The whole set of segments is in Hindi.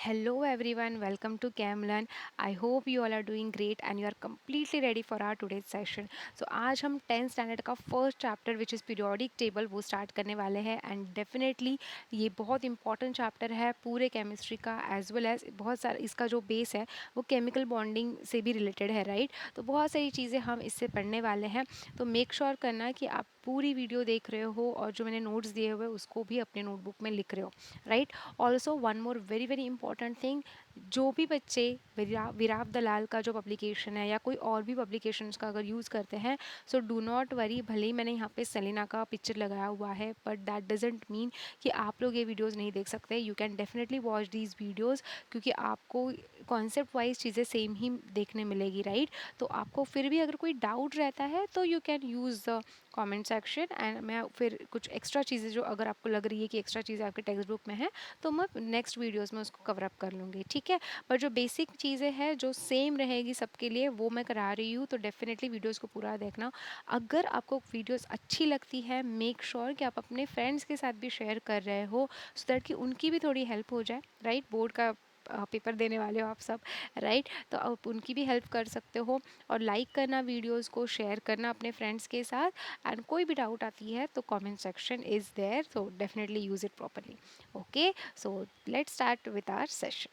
Hello everyone, welcome to CamLearn. I hope you all are doing great and you are completely ready for our today's session. So आज हम 10th स्टैंडर्ड का first chapter which is periodic table वो स्टार्ट करने वाले हैं एंड डेफिनेटली ये बहुत इंपॉर्टेंट चैप्टर है पूरे केमिस्ट्री का एज वेल एज बहुत सारा इसका जो बेस है वो केमिकल बॉन्डिंग से भी रिलेटेड है राइट। तो बहुत सारी चीज़ें हम इससे पढ़ने वाले हैं। तो मेक श्योर करना कि आप पूरी वीडियो देख रहे हो और जो मैंने नोट्स दिए हुए उसको भी अपने नोटबुक में लिख रहे हो right. Also one more very very important thing, जो भी बच्चे विराव दलाल का जो पब्लिकेशन है या कोई और भी पब्लिकेशंस का अगर यूज़ करते हैं सो डू नॉट वरी। भले ही मैंने यहाँ पे सेलिना का पिक्चर लगाया हुआ है बट दैट डजेंट मीन कि आप लोग ये वीडियोस नहीं देख सकते। You can definitely watch these videos क्योंकि आपको कॉन्सेप्ट वाइज चीज़ें सेम ही देखने मिलेगी राइट। तो आपको फिर भी अगर कोई डाउट रहता है तो you can use the comment section and मैं फिर कुछ एक्स्ट्रा चीज़ें जो अगर आपको लग रही है कि एक्स्ट्रा चीज़ें आपके टेक्स्ट बुक में है तो मैं नेक्स्ट वीडियोस में उसको कवर अप कर लूँगी, ठीक है। पर जो बेसिक चीज़ें हैं जो सेम रहेगी सबके लिए वो मैं करा रही हूँ, तो डेफिनेटली वीडियोस को पूरा देखना। अगर आपको वीडियोस अच्छी लगती है मेक श्योर कि आप अपने फ्रेंड्स के साथ भी शेयर कर रहे हो सो दैट कि उनकी भी थोड़ी हेल्प हो जाए राइट। बोर्ड का पेपर देने वाले हो आप सब राइट, तो आप उनकी भी हेल्प कर सकते हो। और लाइक करना, वीडियोस को शेयर करना अपने फ्रेंड्स के साथ एंड कोई भी डाउट आती है तो comment section is there, so definitely use it properly. Okay, so let's start with our session.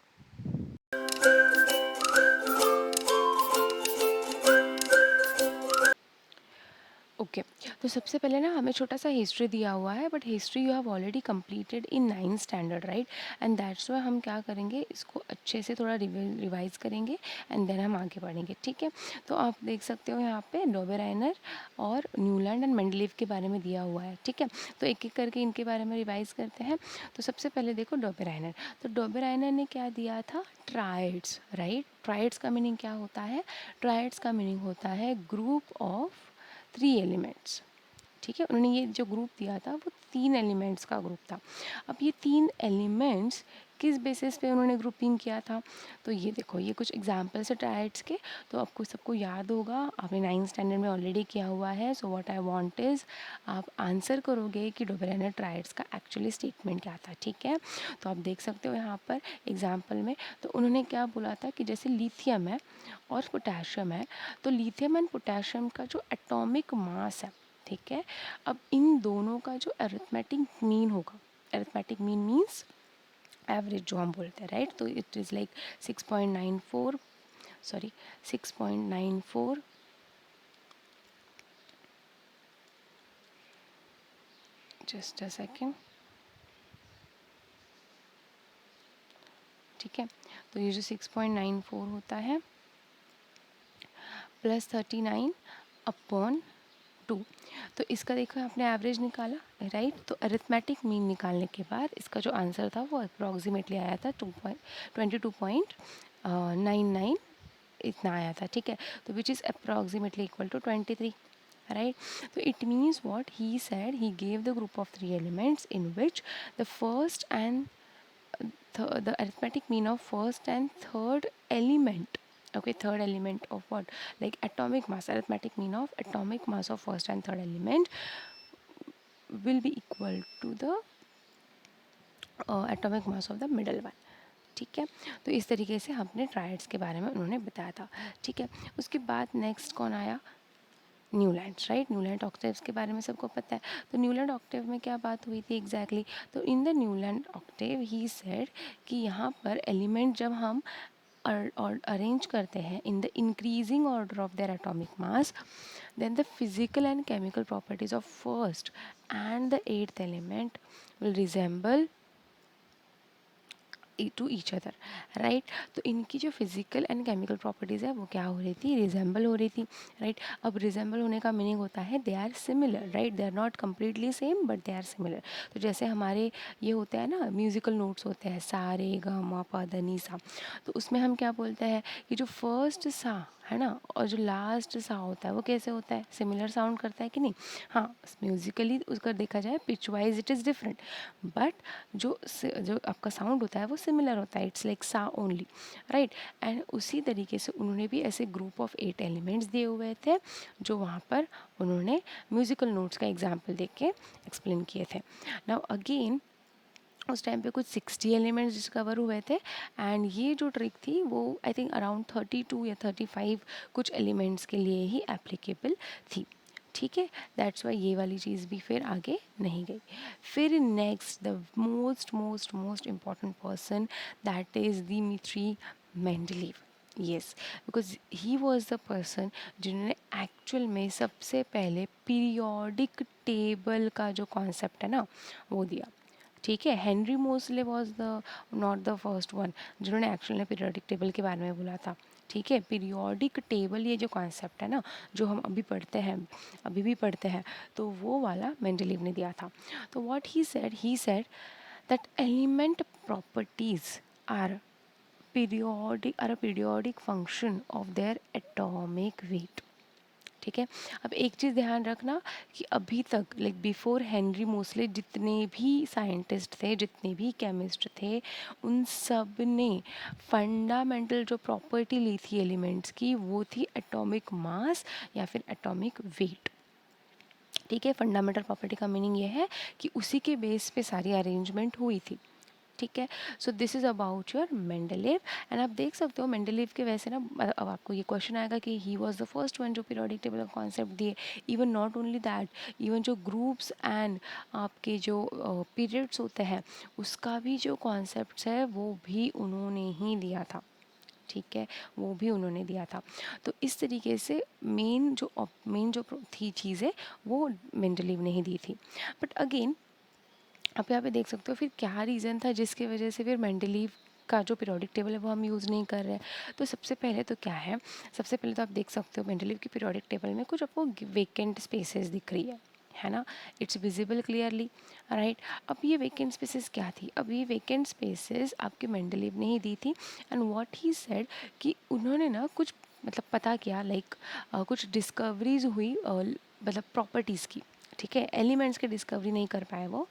Okay तो सबसे पहले ना हमें छोटा सा हिस्ट्री दिया हुआ है but history you have already completed in 9th standard right. And that's Y हम क्या करेंगे, इसको अच्छे से थोड़ा रिवाइज करेंगे एंड देन हम आगे बढ़ेंगे, ठीक है। तो आप देख सकते हो यहाँ पे डोबेराइनर और न्यूलैंड एंड मेंडलीव के बारे में दिया हुआ है, ठीक है। तो एक एक करके इनके बारे में रिवाइज करते हैं। तो सबसे पहले देखो डोबेराइनर। तो डोबेराइनर ने क्या दिया था, ट्राइड्स राइट। ट्राइड्स का मीनिंग क्या होता है, ट्राइड्स का मीनिंग होता है ग्रुप ऑफ 3 एलिमेंट्स, ठीक है। उन्होंने ये जो ग्रुप दिया था वो 3 एलिमेंट्स का ग्रुप था। अब ये 3 एलिमेंट्स किस बेसिस पे उन्होंने ग्रुपिंग किया था, तो ये देखो ये कुछ एग्जांपल्स है ट्राइड्स के। तो आपको सबको याद होगा, आपने 9th स्टैंडर्ड में ऑलरेडी किया हुआ है। So what I want is आप आंसर करोगे कि डोबेराइनर ट्राइड्स का एक्चुअली स्टेटमेंट क्या था, ठीक है। तो आप देख सकते हो यहाँ पर एग्जाम्पल में, तो उन्होंने क्या बोला था कि जैसे लिथियम है और पोटेशियम है, तो लिथियम एंड पोटेशियम का जो एटॉमिक मास है, ठीक है। अब इन दोनों का जो अरिथमेटिक मीन होगा, अरिथमेटिक मीन मीन्स एवरेज जो हम बोलते हैं राइट। तो it is like 6.94, sorry 6.94, just a second, ठीक है। तो ये जो 6.94 होता है प्लस 39 अपॉन 2, तो इसका देखो आपने एवरेज निकाला राइट। तो अरिथमेटिक मीन निकालने के बाद इसका जो आंसर था वो अप्रॉक्सीमेटली आया था 22.99 इतना आया था, ठीक है। तो which is approximately equal to 23 right. तो it means what he said, he gave the group of 3 elements in which the first and the arithmetic mean of first and third element, okay, third element of what, like atomic mass, arithmetic mean of atomic mass of first and third element will be equal to the atomic mass of the middle one, ठीक है। तो इस तरीके से हमने ट्राइड्स के बारे में उन्होंने बताया था, ठीक है। उसके बाद नेक्स्ट कौन आया, न्यूलैंड्स राइट। न्यूलैंड ऑक्टेव्स के बारे में सबको पता है। तो न्यूलैंड ऑक्टेव में क्या बात हुई थी एग्जैक्टली, तो in the Newland octave he said कि यहाँ पर एलिमेंट जब हम और अरेंज करते हैं in the increasing order of their atomic mass, then the physical and chemical properties of first and the eighth element will resemble to each other right. तो इनकी जो फिजिकल एंड केमिकल प्रॉपर्टीज़ है वो क्या हो रही थी, रिजेंबल हो रही थी राइट। अब रिजेंबल होने का मीनिंग होता है they are similar right, they are not completely same but they are similar. तो जैसे हमारे ये होते हैं ना म्यूजिकल नोट्स होते हैं सा रे ग म प ध नि सा, तो उसमें हम क्या बोलते हैं कि जो फर्स्ट सा है ना और जो लास्ट सा होता है वो कैसे होता है, सिमिलर साउंड करता है कि नहीं। हाँ म्यूजिकली उसका देखा जाए pitch wise it is different but जो आपका साउंड होता है वो सिमिलर होता है, इट्स लाइक सा ओनली राइट। एंड उसी तरीके से उन्होंने भी ऐसे ग्रुप ऑफ 8 एलिमेंट्स दिए हुए थे जो वहाँ पर उन्होंने म्यूजिकल नोट्स का एग्जाम्पल देख के एक्सप्लेन किए थे। नाउ अगेन उस टाइम पे कुछ 60 एलिमेंट्स डिस्कवर हुए थे एंड ये जो ट्रिक थी वो आई थिंक अराउंड 32 या 35 कुछ एलिमेंट्स के लिए ही एप्लीकेबल थी। ठीक है, दैट्स वाई ये वाली चीज़ भी फिर आगे नहीं गई। फिर next the most most most important person, that is Dmitry Mendeleev. Yes, because he was the person जिन्होंने एक्चुअल में सबसे पहले पीरियोडिक टेबल का जो कॉन्सेप्ट है ना वो दिया। ठीक है, Henry Mosle was the not the first one जिन्होंने एक्चुअल में पीरियोडिक टेबल के बारे में बोला था। ठीक है, पीरियोडिक टेबल ये जो कॉन्सेप्ट है ना जो हम अभी पढ़ते हैं, अभी भी पढ़ते हैं, तो वो वाला मेंडलीव ने दिया था। तो what he said that element properties are periodic function of their atomic weight। ठीक है, अब एक चीज़ ध्यान रखना कि अभी तक लाइक बिफोर हेनरी मोसले जितने भी साइंटिस्ट थे, जितने भी केमिस्ट थे, उन सब ने फंडामेंटल जो प्रॉपर्टी ली थी एलिमेंट्स की वो थी एटॉमिक मास या फिर एटॉमिक वेट। ठीक है, फंडामेंटल प्रॉपर्टी का मीनिंग ये है कि उसी के बेस पे सारी अरेंजमेंट हुई थी। ठीक है, so this is about your Mendeleev. And आप देख सकते हो मेंडलीव के वैसे ना अब आपको ये क्वेश्चन आएगा कि he was the first one जो पीरियोडिक टेबल का कॉन्सेप्ट दिए। Even not only that, even जो ग्रुप्स एंड आपके जो पीरियड्स होते हैं उसका भी जो कॉन्सेप्ट है वो भी उन्होंने ही दिया था। ठीक है, वो भी उन्होंने दिया था। तो इस तरीके से मेन जो थी चीज़ें वो मेंडलीव ने ही दी थी। बट अगेन आप यहाँ पे देख सकते हो फिर क्या रीज़न था जिसकी वजह से फिर मेंडलीव का जो पीरियोडिक टेबल है वो हम यूज़ नहीं कर रहे हैं। तो सबसे पहले तो क्या है, सबसे पहले तो आप देख सकते हो मेंडलीव की पीरियोडिक टेबल में कुछ आपको वेकेंट स्पेसेस दिख रही है ना, इट्स विजिबल क्लियरली, राइट। अब ये वेकेंट स्पेसेस क्या थी, अब ये वेकेंट स्पेसेस आपके मेंडलीव ने ही दी थी। एंड व्हाट ही सेड कि उन्होंने ना कुछ मतलब पता किया लाइक कुछ डिस्कवरीज हुई मतलब प्रॉपर्टीज़ की। ठीक है, एलिमेंट्स की डिस्कवरी नहीं कर पाए वो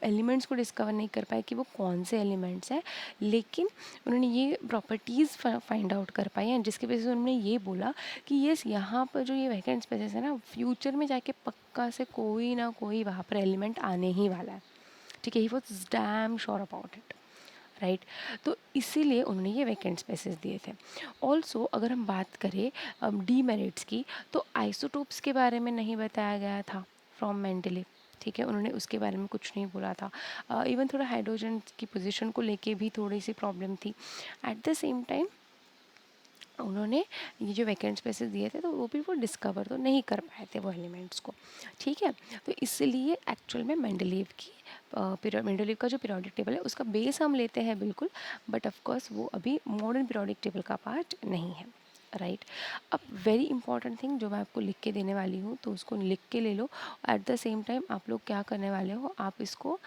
एलिमेंट्स को डिस्कवर नहीं कर पाए कि वो कौन से एलिमेंट्स हैं, लेकिन उन्होंने ये प्रॉपर्टीज़ फाइंड आउट कर पाई हैं जिसकी वजह से उन्होंने ये बोला कि यस यहाँ पर जो ये वैकेंट स्पेसेस है ना फ्यूचर में जाके पक्का से कोई ना कोई वहाँ पर एलिमेंट आने ही वाला है। ठीक है, he was damn sure about it, right. तो इसीलिए उन्होंने ये वैकेंट स्पेसेस दिए थे। ऑल्सो अगर हम बात करें डीमेरिट्स की, तो आइसोटोप्स के बारे में नहीं बताया गया था फ्रॉम मेंडलीव। ठीक है, उन्होंने उसके बारे में कुछ नहीं बोला था। इवन थोड़ा हाइड्रोजन की पोजीशन को लेके भी थोड़ी सी प्रॉब्लम थी। एट द सेम टाइम उन्होंने ये जो वैकेंट स्पेसेस दिए थे तो वो भी वो डिस्कवर तो नहीं कर पाए थे वो एलिमेंट्स को। ठीक है, तो इसलिए एक्चुअल में मेंडलीव की मेंडलीव का जो पीरियोडिक टेबल है उसका बेस हम लेते हैं बिल्कुल, बट ऑफ कोर्स वो अभी मॉडर्न पीरियोडिक टेबल का पार्ट नहीं है, राइट। अब वेरी इंपॉर्टेंट थिंग जो मैं आपको लिख के देने वाली हूँ तो उसको लिख के ले लो। एट द सेम टाइम आप लोग क्या करने वाले हो, आप इसको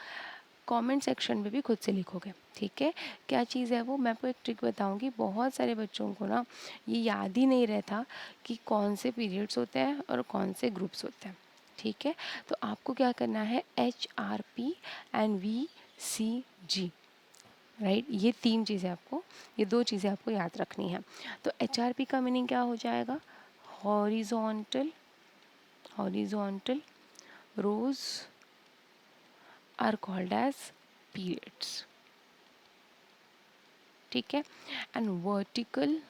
कमेंट सेक्शन में भी खुद से लिखोगे। ठीक है, क्या चीज़ है वो मैं आपको एक ट्रिक बताऊंगी। बहुत सारे बच्चों को ना ये याद ही नहीं रहता कि कौन से पीरियड्स होते हैं और कौन से ग्रुप्स होते हैं। ठीक है, तो आपको क्या करना है, HRP एंड VCG, राइट, ये तीन चीज़ें आपको, ये दो चीज़ें आपको याद रखनी है। तो HRP का मीनिंग क्या हो जाएगा, horizontal horizontal rows are called as periods. ठीक है, and vertical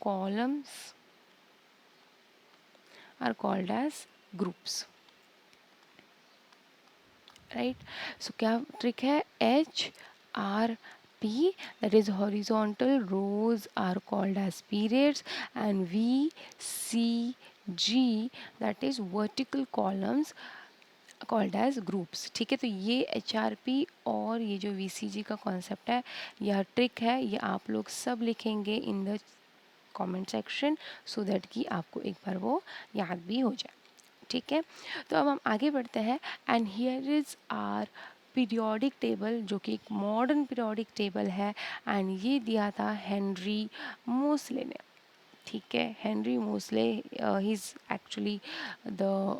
columns are called as groups, right. So क्या ट्रिक है, HRP that is horizontal rows are called as periods and VCG that is vertical columns called as groups. ठीक है, तो ये HRP और ये जो VCG का कॉन्सेप्ट है यह ट्रिक है, ये आप लोग सब लिखेंगे in the comment section so that कि आपको एक बार वो याद भी हो जाए। ठीक है, तो अब हम आगे बढ़ते हैं। And here is our periodic table जो कि एक मॉडर्न पीरियोडिक टेबल है एंड ये दिया था हेनरी मोसले ने। ठीक है, Henry Moseley he is actually the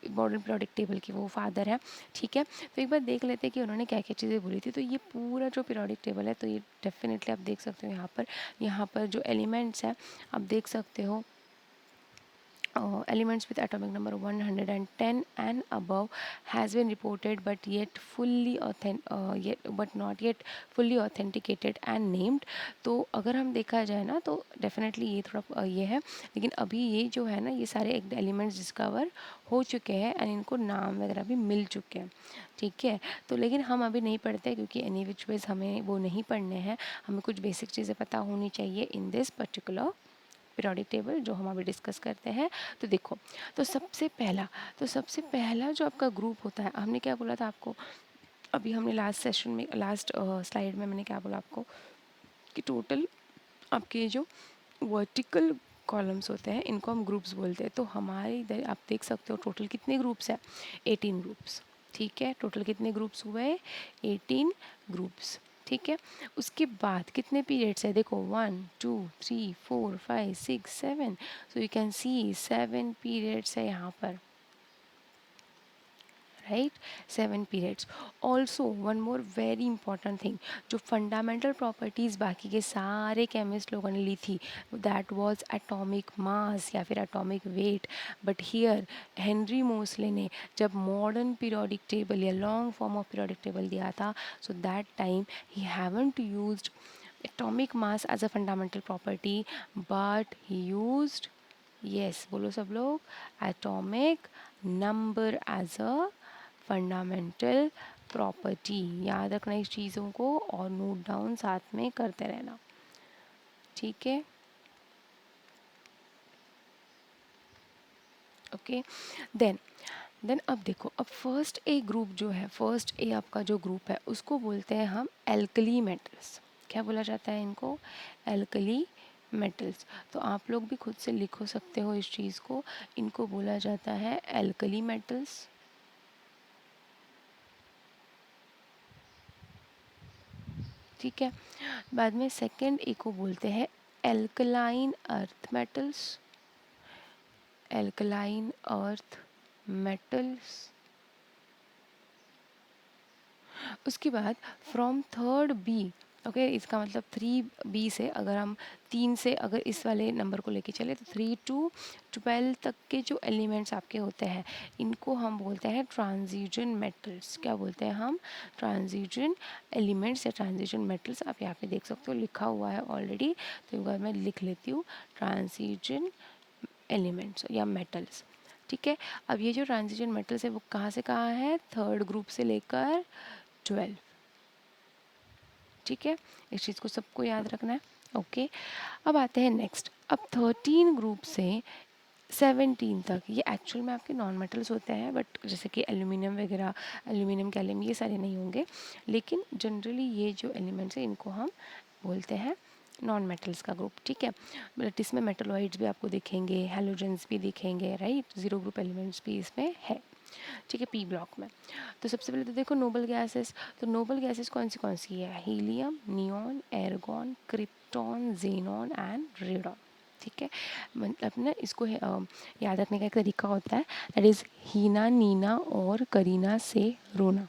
modern periodic table के वो फादर है। ठीक है, तो एक बार देख लेते हैं कि उन्होंने क्या क्या चीज़ें बोली थी। तो ये पूरा जो पीरियोडिक टेबल है तो ये डेफिनेटली आप देख सकते हो यहाँ पर जो एलिमेंट्स हैं आप देख सकते हो elements with atomic number 110 and above has been reported but not yet fully authenticated and named. तो अगर हम देखा जाए ना तो डेफिनेटली ये थोड़ा ये है, लेकिन अभी ये जो है ना ये सारे एलिमेंट्स डिस्कवर हो चुके हैं एंड इनको नाम वगैरह भी मिल चुके हैं, ठीक है। तो लेकिन हम अभी नहीं पढ़ते क्योंकि एनी विच वेज हमें वो नहीं पढ़ने हैं, हमें कुछ बेसिक चीज़ें पता होनी चाहिए in this particular periodic table जो हम अभी डिस्कस करते हैं। तो देखो, तो सबसे पहला जो आपका ग्रुप होता है, हमने क्या बोला था आपको अभी, हमने लास्ट सेशन में लास्ट स्लाइड में मैंने क्या बोला आपको कि टोटल आपके जो वर्टिकल कॉलम्स होते हैं इनको हम ग्रुप्स बोलते हैं। तो हमारे इधर आप देख सकते हो टोटल कितने ग्रुप्स हैं, 18 ग्रुप्स, ठीक है। टोटल कितने ग्रुप्स हुए, 18 ग्रुप्स, ठीक है। उसके बाद कितने पीरियड्स है, देखो 1 2 3 4 5 6 7, so you can see 7 periods है यहाँ पर, right, 7 periods. Also one more very important thing, जो फंडामेंटल प्रॉपर्टीज़ बाकी के सारे केमिस्ट लोगों ने ली थी, दैट वाज एटॉमिक मास या फिर atomic weight. But here Henry Moseley ने जब मॉडर्न पीरियोडिक टेबल या long form of periodic table दिया था, so that time he haven't used atomic mass as a fundamental property, but he used, yes बोलो सब लोग, atomic number as a fundamental property. याद रखना इस चीज़ों को और नोट डाउन साथ में करते रहना, ठीक है। ओके, देन देन अब देखो, अब फर्स्ट ए ग्रुप जो है, फर्स्ट ए आपका जो ग्रुप है उसको बोलते हैं हम एल्कली मेटल्स। क्या बोला जाता है इनको, एल्कली मेटल्स। तो आप लोग भी खुद से लिखो सकते हो इस चीज़ को, इनको बोला जाता है एल्कली मेटल्स, ठीक है। बाद में सेकंड ए को बोलते हैं alkaline earth metals, alkaline earth metals. उसके बाद फ्रॉम थर्ड बी, ओके, इसका मतलब 3 बी से अगर हम 3 से अगर इस वाले नंबर को लेके चले तो 3 to 12 तक के जो एलिमेंट्स आपके होते हैं इनको हम बोलते हैं ट्रांजिशन मेटल्स। क्या बोलते हैं हम, ट्रांजिशन एलिमेंट्स या ट्रांजिशन मेटल्स। आप यहाँ पे देख सकते हो लिखा हुआ है ऑलरेडी, तो एक बार मैं लिख लेती हूँ, ट्रांजिशन एलिमेंट्स या मेटल्स, ठीक है। अब ये जो ट्रांजिशन मेटल्स है वो कहाँ से कहाँ है, थर्ड ग्रुप से लेकर 12, ठीक है। इस चीज़ को सबको याद रखना है, ओके। अब आते हैं नेक्स्ट, अब 13 ग्रुप से 17 तक ये एक्चुअल में आपके नॉन मेटल्स होते हैं, बट जैसे कि एल्यूमिनियम वगैरह, एल्यूमिनियम कैलियम ये सारे नहीं होंगे, लेकिन जनरली ये जो एलिमेंट्स हैं इनको हम बोलते हैं नॉन मेटल्स का ग्रुप, ठीक है। बट इसमें मेटलॉइड्स भी आपको दिखेंगे, हेलोजेंस भी दिखेंगे, राइट, जीरो ग्रुप एलिमेंट्स भी इसमें है, ठीक है, पी ब्लॉक में। तो सबसे पहले तो देखो नोबल गैसेस, तो नोबल गैसेस कौन सी है, helium, neon, argon, krypton, xenon and radon, ठीक है। मतलब ना इसको याद रखने का एक तरीका होता है, दैट इज़ हीना, नीना और करीना से रोना,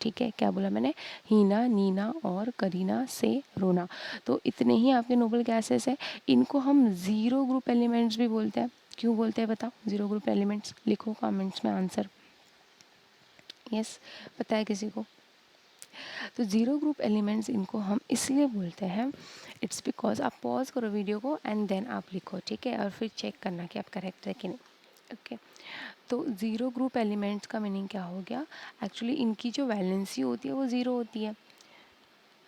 ठीक है। क्या बोला मैंने, हीना, नीना और करीना से रोना। तो इतने ही आपके नोबल गैसेस हैं, इनको हम ज़ीरो ग्रुप एलिमेंट्स भी बोलते हैं। क्यों बोलते हैं बताओ, ज़ीरो ग्रुप एलिमेंट्स लिखो कमेंट्स में आंसर, यस, पता है किसी को। तो ज़ीरो ग्रुप एलिमेंट्स इनको हम इसलिए बोलते हैं, इट्स बिकॉज, आप पॉज करो वीडियो को एंड देन आप लिखो, ठीक है, और फिर चेक करना कि आप करेक्ट है कि नहीं, ओके। तो ज़ीरो ग्रुप एलिमेंट्स का मीनिंग क्या हो गया, एक्चुअली इनकी जो वैलेंसी होती है वो ज़ीरो होती है,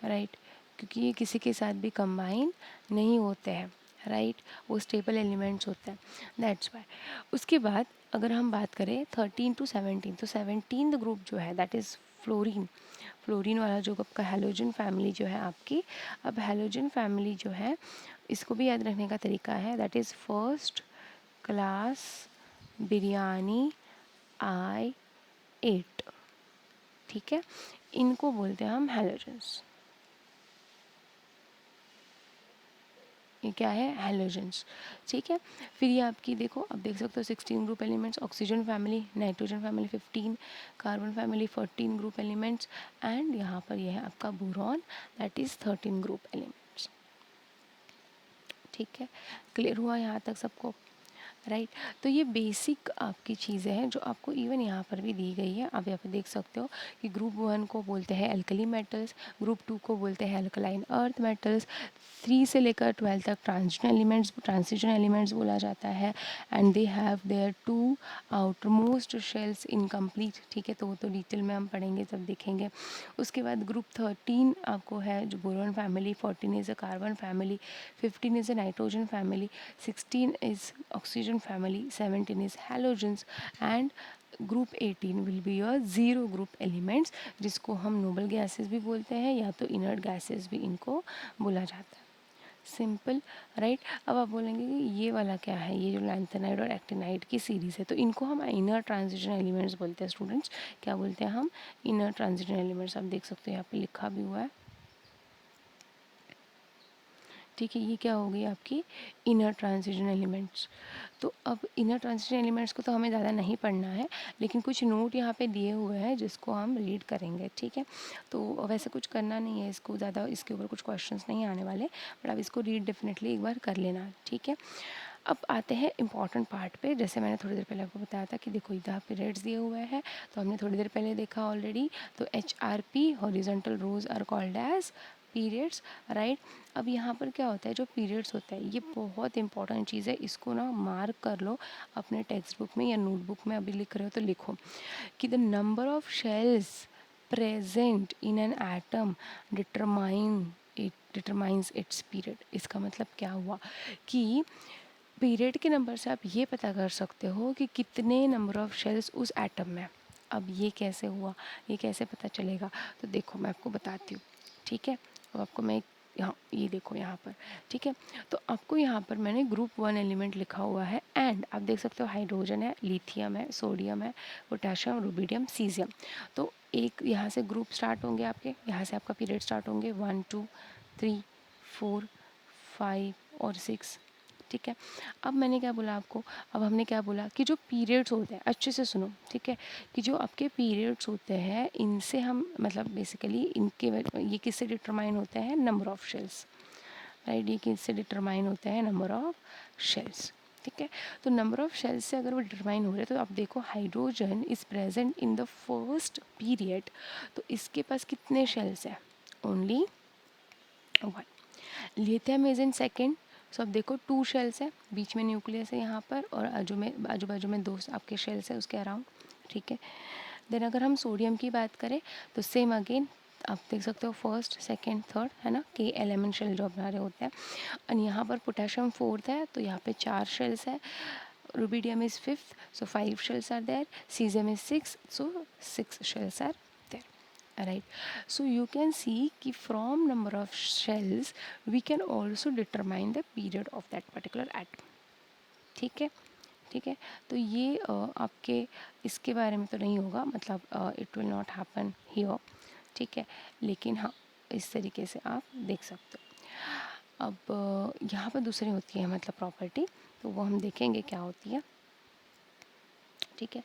राइट, क्योंकि ये किसी के साथ भी कंबाइन नहीं होते हैं, राइट, वो स्टेबल एलिमेंट्स होते हैं, दैट्स वाई। उसके बाद अगर हम बात करें 13 to 17, तो 17 ग्रुप जो है दैट इज़ फ्लोरीन, फ्लोरीन वाला जो आपका हेलोजन फैमिली जो है आपकी। अब हेलोजन फैमिली जो है इसको भी याद रखने का तरीका है, that is first class biryani I ate, ठीक है, इनको बोलते हैं हम हेलोजेंस। ये क्या है, हेलोजेंस, ठीक है। फिर ये आपकी देखो, अब देख सकते हो 16 group elements, oxygen family, nitrogen family 15, carbon family 14 group elements, and यहाँ पर यह है आपका boron, that is 13 group elements, ठीक है। क्लियर हुआ यहाँ तक सबको। राइट। तो ये बेसिक आपकी चीज़ें हैं जो आपको इवन यहाँ पर भी दी गई है। आप यहाँ पे देख सकते हो कि ग्रुप वन को बोलते हैं एल्कली मेटल्स, ग्रुप टू को बोलते हैं अल्कलाइन अर्थ मेटल्स, 3 से लेकर 12 तक ट्रांजिशन एलिमेंट्स बोला जाता है। And they have their 2 outer most shells incomplete. ठीक है, तो वो तो डिटेल में हम पढ़ेंगे जब देखेंगे। उसके बाद ग्रुप 13 आपको है जो boron family, 14 is a carbon family, 15 is a nitrogen family, 16 is oxygen family, 17 is halogens, and group 18 will be your zero group elements, जिसको हम नोबल गैसेस भी बोलते हैं या तो इनर्ट गैसेस भी इनको बोला जाता है। Simple, right. अब आप बोलेंगे कि ये वाला क्या है, ये जो लैंथेनाइड और एक्टिनाइड की सीरीज़ है, तो इनको हम इनर ट्रांजिशन एलिमेंट्स बोलते हैं स्टूडेंट्स। क्या बोलते हैं हम? Inner transition elements. आप देख सकते हो यहाँ पे लिखा भी हुआ है। ठीक है, ये क्या हो गई आपकी इनर ट्रांजिशन एलिमेंट्स। तो अब इनर ट्रांजिशन एलिमेंट्स को तो हमें ज़्यादा नहीं पढ़ना है, लेकिन कुछ नोट यहाँ पे दिए हुए हैं जिसको हम रीड करेंगे। ठीक है, तो वैसे कुछ करना नहीं है इसको ज़्यादा, इसके ऊपर कुछ क्वेश्चंस नहीं आने वाले, बट आप इसको रीड डेफिनेटली एक बार कर लेना। ठीक है, अब आते हैं इम्पॉर्टेंट पार्ट पे। जैसे मैंने थोड़ी देर पहले आपको बताया था कि देखो इधर पीरियड्स दिए हुए हैं, तो हमने थोड़ी देर पहले देखा ऑलरेडी। तो HRP horizontal rows are called as periods, right. अब यहाँ पर क्या होता है, जो पीरियड्स होता है ये बहुत इंपॉर्टेंट चीज़ है, इसको ना मार्क कर लो अपने टेक्स्ट बुक में या नोटबुक में। अभी लिख रहे हो तो लिखो कि the number of shells present in an atom determines it's period. इसका मतलब क्या हुआ कि पीरियड के नंबर से आप ये पता कर सकते हो कि कितने नंबर ऑफ शेल्स उस एटम में। अब ये कैसे हुआ, ये कैसे पता चलेगा? तो देखो मैं आपको बताती हूँ। ठीक है, अब आपको मैं यहाँ ये देखो यहाँ पर। ठीक है, तो आपको यहाँ पर मैंने ग्रुप 1 एलिमेंट लिखा हुआ है, एंड आप देख सकते हो हाइड्रोजन है, लिथियम है, सोडियम है, पोटेशियम, रुबिडियम, सीजियम। तो एक यहाँ से ग्रुप स्टार्ट होंगे आपके, यहाँ से आपका पीरियड स्टार्ट होंगे 1 2 3 4 5 और 6। ठीक है, अब मैंने क्या बोला आपको, अब हमने क्या बोला कि जो पीरियड्स होते हैं, अच्छे से सुनो। ठीक है, कि जो आपके पीरियड्स होते हैं इनसे हम मतलब बेसिकली इनके ये किससे डिटरमाइन होते हैं? Number of shells, right. ये किससे डिटरमाइन होते हैं? Number of shells. ठीक है, तो नंबर ऑफ शेल्स से अगर वो डिटरमाइन हो रहे हैं, तो आप देखो hydrogen is present in the first period, तो इसके पास कितने शेल्स हैं? Only 1। Lithium is in second, so अब देखो 2 शेल्स है, बीच में न्यूक्लियस है यहाँ पर, और आजू बाजू में 2 आपके शेल्स है उसके अराउंड। ठीक है, देन अगर हम सोडियम की बात करें तो सेम अगेन आप देख सकते हो फर्स्ट सेकेंड थर्ड, है ना, के एलिमेंट शेल जो बना रहे होते हैं। और यहाँ पर पोटेशियम फोर्थ है, तो यहाँ पे 4 शेल्स है। Rubidium is fifth, so 5 shells are there. Caesium is 6, so 6 shells are there, right? So you can see कि from number of shells we can also determine the period of that particular atom. ठीक है, ठीक है, तो ये आपके इसके बारे में तो नहीं होगा, मतलब it will not happen here. ठीक है, लेकिन हाँ इस तरीके से आप देख सकते हो। अब यहाँ पर दूसरी होती है मतलब प्रॉपर्टी, तो वो हम देखेंगे क्या होती है। ठीक है,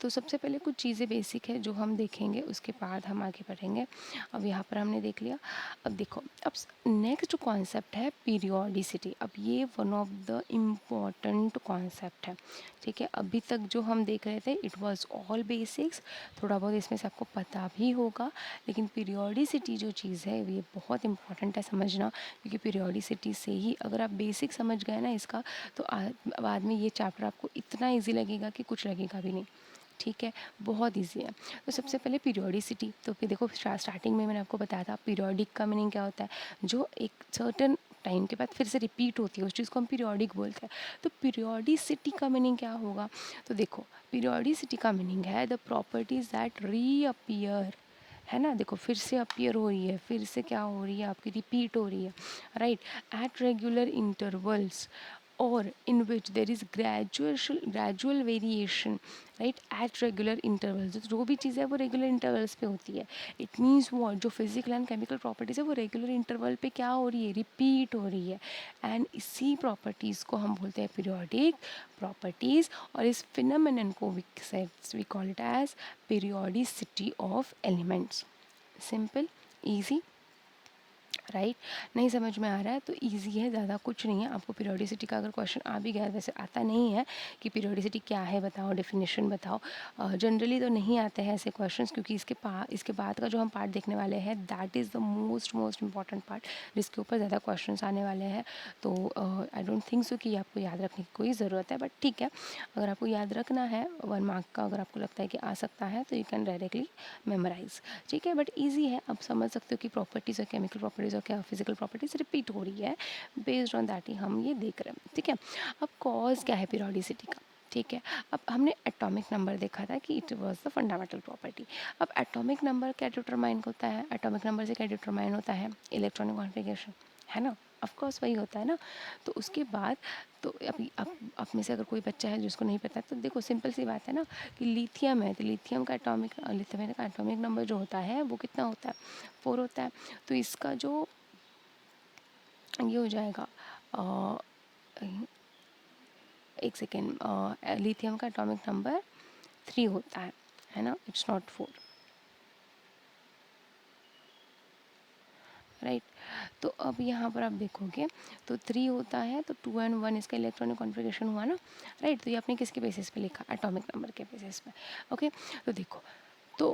तो सबसे पहले कुछ चीज़ें बेसिक है जो हम देखेंगे, उसके बाद हम आगे बढ़ेंगे। अब यहाँ पर हमने देख लिया। अब देखो, अब नेक्स्ट कॉन्सेप्ट है पीरियोडिसिटी। अब ये one of the important concept है। ठीक है, अभी तक जो हम देख रहे थे इट वाज ऑल बेसिक्स, थोड़ा बहुत इसमें से आपको पता भी होगा, लेकिन पीरियोडिसिटी जो चीज़ है ये बहुत इंपॉर्टेंट है समझना, क्योंकि पीरियोडिसिटी से ही अगर आप बेसिक समझ गए ना इसका, तो बाद में ये चैप्टर आपको इतना ईजी लगेगा कि कुछ लगेगा भी नहीं। ठीक है, बहुत ईजी है। तो सबसे पहले पीरियोडिसिटी, तो फिर देखो स्टार्टिंग में मैंने आपको बताया था पीरियोडिक का मीनिंग क्या होता है, जो एक सर्टन टाइम के बाद फिर से रिपीट होती है, उस चीज़ को हम पीरियोडिक बोलते हैं। तो पीरियोडिसिटी का मीनिंग क्या होगा? तो देखो पीरियोडिसिटी का मीनिंग है द प्रॉपर्टीज दैट रीअपियर, है ना, देखो फिर से अपीयर हो रही है, फिर से क्या हो रही है आपकी, रिपीट हो रही है, right, at regular intervals, or in which there is gradual variation, right, at regular intervals। जो भी चीज़ है वो रेगुलर इंटरवल्स पे होती है। इट मीन्स वो जो फिजिकल एंड केमिकल प्रॉपर्टीज़ है वो रेगुलर इंटरवल पे क्या हो रही है, रिपीट हो रही है, एंड इसी प्रॉपर्टीज़ को हम बोलते हैं पीरियोडिक प्रॉपर्टीज़। और इस फिनोमेनन को we call it as periodicity of elements. Simple, easy, right. नहीं समझ में आ रहा है तो इजी है, ज़्यादा कुछ नहीं है। आपको पीरियोडिसिटी का अगर क्वेश्चन आ भी गया, वैसे आता नहीं है कि पीरियोडिसिटी क्या है बताओ, डेफिनेशन बताओ, जनरली तो नहीं आते हैं ऐसे क्वेश्चंस, क्योंकि इसके बाद का जो हम पार्ट देखने वाले हैं that is the most important part, जिसके ऊपर ज़्यादा क्वेश्चंस आने वाले हैं। तो आई डोंट थिंक सो कि आपको याद रखने की कोई ज़रूरत है, बट ठीक है, अगर आपको याद रखना है 1 मार्क का, अगर आपको लगता है कि आ सकता है तो यू कैन डायरेक्टली मेमोराइज। ठीक है, बट ईजी है, आप समझ सकते हो कि प्रॉपर्टीज़ और केमिकल प्रॉपर्टीज़ और क्या फिजिकल प्रॉपर्टीज़ रिपीट हो रही है, बेस्ड ऑन दैट ही हम ये देख रहे हैं। ठीक है, अब कॉज क्या है पीरियोडिसिटी का। ठीक है, अब हमने एटॉमिक नंबर देखा था कि it was the fundamental property. अब एटॉमिक नंबर क्या डिटरमाइन होता है, एटॉमिक नंबर से क्या डिटरमाइन होता है, इलेक्ट्रॉनिक कॉन्फ़िगरेशन, है ना, ऑफ कोर्स वही होता है ना। तो उसके बाद तो अभी आप में से अगर कोई बच्चा है जिसको नहीं पता, तो देखो सिंपल सी बात है ना कि लिथियम है, तो लिथियम का एटॉमिक नंबर जो होता है वो कितना होता है, 4 होता है। तो इसका जो ये हो जाएगा, अ, एक सेकेंड, लिथियम का एटॉमिक नंबर 3 होता है ना, इट्स नॉट 4, राइट। तो अब यहाँ पर आप देखोगे तो 3 होता है, तो 2 एंड 1 इसका इलेक्ट्रॉनिक कॉन्फ़िगरेशन हुआ ना, राइट। तो ये आपने किसके बेसिस पे लिखा, एटॉमिक नंबर के बेसिस पे। ओके, तो देखो, so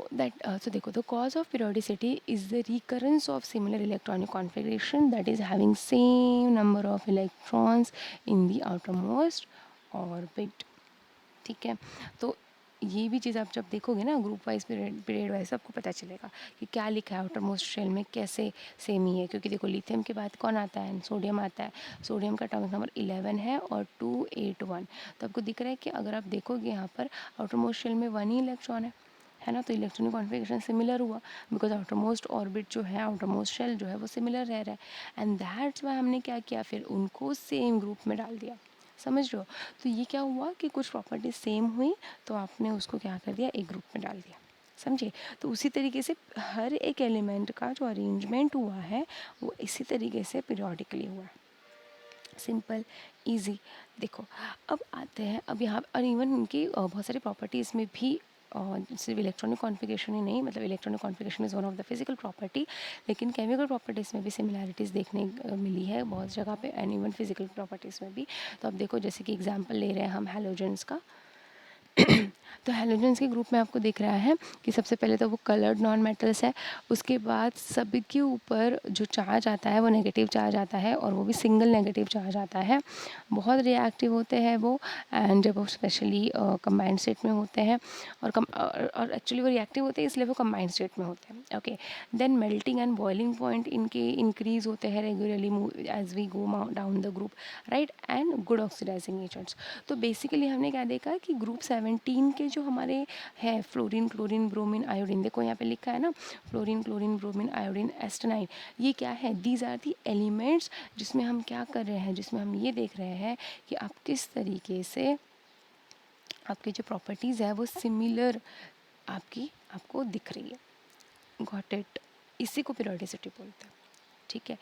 देखो, the cause of periodicity is the recurrence of similar electronic configuration that is having same number of electrons in the outermost orbit। ठीक है, तो ये भी चीज़ आप जब देखोगे ना ग्रुप वाइज पीरियड वाइज, आपको पता चलेगा कि क्या लिखा है आउटर मोस्ट शेल में, कैसे सेम ही है। क्योंकि देखो लिथियम के बाद कौन आता है, सोडियम आता है। सोडियम का एटॉमिक नंबर 11 है और 281। तो आपको दिख रहा है कि अगर आप देखोगे यहाँ पर आउटर मोस्ट शेल में 1 ही इलेक्ट्रॉन है ना, तो इलेक्ट्रॉनिक कॉन्फ़िगरेशन सिमिलर हुआ, बिकॉज आउटर मोस्ट ऑर्बिट जो है, आउटर मोस्ट शेल जो है वो सिमिलर रह रहा है, एंड दैट्स वाई हमने क्या किया, फिर उनको सेम ग्रुप में डाल दिया। समझ रहे हो, तो ये क्या हुआ कि कुछ प्रॉपर्टी सेम हुई, तो आपने उसको क्या कर दिया, एक ग्रुप में डाल दिया। समझे, तो उसी तरीके से हर एक एलिमेंट का जो अरेंजमेंट हुआ है वो इसी तरीके से पीरियोडिकली हुआ है। Simple, easy. देखो, अब आते हैं, अब यहाँ और इवन इनकी बहुत सारी प्रॉपर्टीज़ में भी, सिर्फ इलेक्ट्रॉनिक कॉन्फ़िगरेशन ही नहीं, मतलब electronic configuration is one of the physical property, लेकिन केमिकल प्रॉपर्टीज़ में भी सिमिलैरिटीज़ देखने मिली है बहुत जगह पे, एंड इवन फिजिकल प्रॉपर्टीज़ में भी। तो अब देखो, जैसे कि एग्जांपल ले रहे हैं हम हैलोजेंस का। तो हैलोजेंस के ग्रुप में आपको दिख रहा है कि सबसे पहले तो वो कलर्ड नॉन मेटल्स है, उसके बाद सभी के ऊपर जो चार्ज आता है वो नेगेटिव चार्ज आता है, और वो भी सिंगल नेगेटिव चार्ज आता है। बहुत रिएक्टिव होते हैं वो, एंड जब वो स्पेशली कंबाइंड स्टेट में होते हैं, और एक्चुअली वो रिएक्टिव होते हैं इसलिए वो कंबाइंड स्टेट में होते हैं। Okay, then melting and boiling point इनके इंक्रीज होते हैं regularly as we go down the group, right, and good oxidising agents. तो बेसिकली हमने क्या देखा कि ग्रुप 17 के जो हमारे हैं, फ्लोरीन क्लोरीन ब्रोमीन आयोडीन, देखो यहाँ पे लिखा है ना, फ्लोरीन क्लोरीन ब्रोमीन आयोडीन एस्टेनाइन, ये क्या है, दीज आर दी एलिमेंट्स, जिसमें हम क्या कर रहे हैं, जिसमें हम ये देख रहे हैं कि आप किस तरीके से आपकी जो प्रॉपर्टीज़ है वो सिमिलर आपको दिख रही है। गॉट इट, इसी को पीरियोडिसिटी बोलते हैं। ठीक है,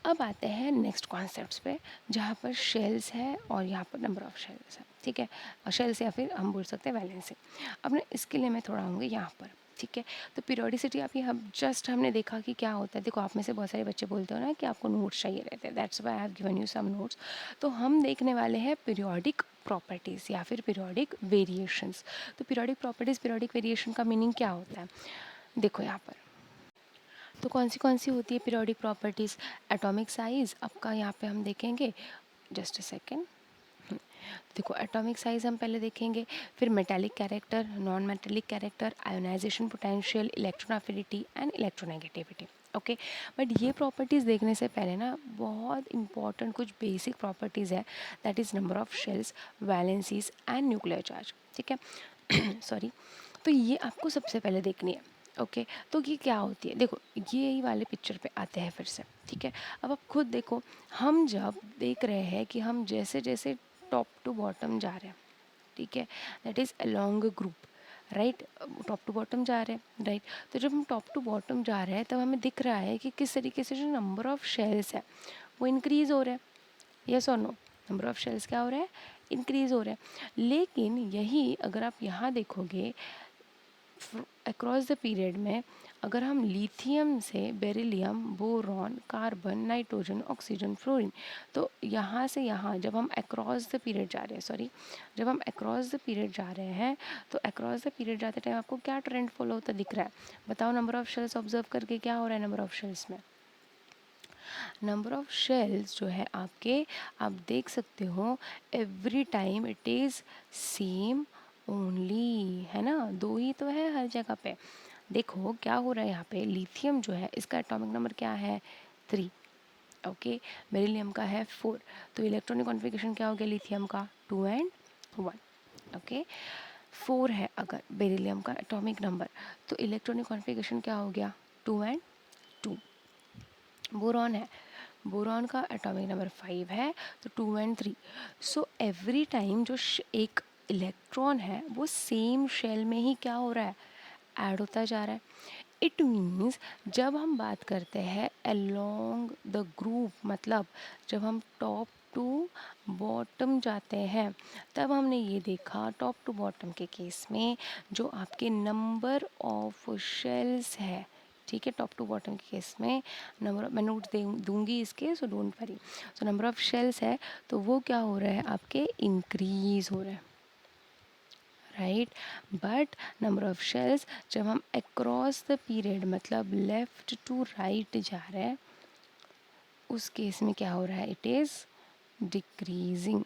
अब आते हैं नेक्स्ट कॉन्सेप्ट्स पे, जहाँ पर शेल्स है और यहाँ पर नंबर ऑफ शेल्स है। ठीक है, और शेल्स या फिर हम बोल सकते हैं वैलेंसी। अब ना इसके लिए मैं थोड़ा आऊँगी यहाँ पर। ठीक है, तो पीरियोडिसिटी अभी हम जस्ट हमने देखा कि क्या होता है। देखो, आप में से बहुत सारे बच्चे बोलते हो ना कि आपको नोट्स चाहिए रहते हैं, that's why I have given you some notes. तो हम देखने वाले हैं पीरियोडिक प्रॉपर्टीज़ या फिर पीरियोडिक वेरिएशंस। तो पीरियोडिक प्रॉपर्टीज़, पीरियोडिक वेरिएशन का मीनिंग क्या होता है, देखो यहाँ पर। तो कौन सी होती है पीरियोडिक प्रॉपर्टीज़, एटॉमिक साइज़ आपका यहाँ पे हम देखेंगे, जस्ट अ सेकेंड। देखो, एटॉमिक साइज़ हम पहले देखेंगे, फिर metallic character, non metallic character, ionization potential, electron affinity and electronegativity. Okay, but ये प्रॉपर्टीज़ देखने से पहले ना बहुत इंपॉर्टेंट कुछ बेसिक प्रॉपर्टीज़ है, that is number of shells, valencies and nuclear charge. ठीक है, सॉरी। तो ये आपको सबसे पहले देखनी है। ओके, तो ये क्या होती है, देखो ये ही वाले पिक्चर पे आते हैं फिर से। ठीक है, अब आप खुद देखो, हम जब देख रहे हैं कि हम जैसे जैसे टॉप टू बॉटम जा रहे हैं, ठीक है, that is along group, right, top to bottom जा रहे हैं, राइट। तो जब हम टॉप टू बॉटम जा रहे हैं तब हमें दिख रहा है कि किस तरीके से जो नंबर ऑफ़ शेल्स है वो इंक्रीज़ हो रहा है, यस और नो, नंबर ऑफ़ शेल्स क्या हो रहा है, इंक्रीज़ हो रहा है। लेकिन यही अगर आप यहाँ देखोगे अक्रॉस द पीरियड में अगर हम लिथियम से beryllium, boron, carbon, nitrogen, oxygen, fluorine, तो यहाँ से यहाँ जब हम अक्रॉस द पीरियड जा रहे हैं, सॉरी, जब हम अक्रॉस द पीरियड जा रहे हैं, तो अक्रॉस द पीरियड जाते टाइम आपको क्या ट्रेंड फॉलो होता दिख रहा है? बताओ, नंबर ऑफ शेल्स ऑब्जर्व करके क्या हो रहा है नंबर ऑफ शेल्स में? नंबर ऑफ शेल्स जो है आपके, आप देख सकते हो every time it is same only, है ना, दो ही तो है हर जगह पे। देखो क्या हो रहा है यहाँ पे, लिथियम जो है इसका एटॉमिक नंबर क्या है? 3। ओके, बेरिलियम का है 4। तो इलेक्ट्रॉनिक कॉन्फ़िगरेशन क्या हो गया लिथियम का? 2 एंड 1। ओके, 4 है अगर बेरिलियम का एटॉमिक नंबर, तो इलेक्ट्रॉनिक कॉन्फ़िगरेशन क्या हो गया? 2 एंड 2। बोरॉन है, बोरॉन का एटॉमिक नंबर 5 है, तो 2 एंड 3। सो एवरी टाइम जो एक इलेक्ट्रॉन है वो सेम शेल में ही क्या हो रहा है? ऐड होता जा रहा है। इट मीन्स जब हम बात करते हैं अलोंग द ग्रुप, मतलब जब हम टॉप टू बॉटम जाते हैं, तब हमने ये देखा टॉप टू बॉटम के केस में जो आपके नंबर ऑफ शेल्स है, ठीक है, टॉप टू बॉटम के केस में नंबर, मैं नोट दूंगी इसके, so don't worry. So number of shells है तो वो क्या हो रहा है आपके? इंक्रीज हो रहा है, right. But number of shells जब हम अक्रॉस द पीरियड, मतलब लेफ्ट टू राइट जा रहे हैं, उस केस में क्या हो रहा है? It is decreasing.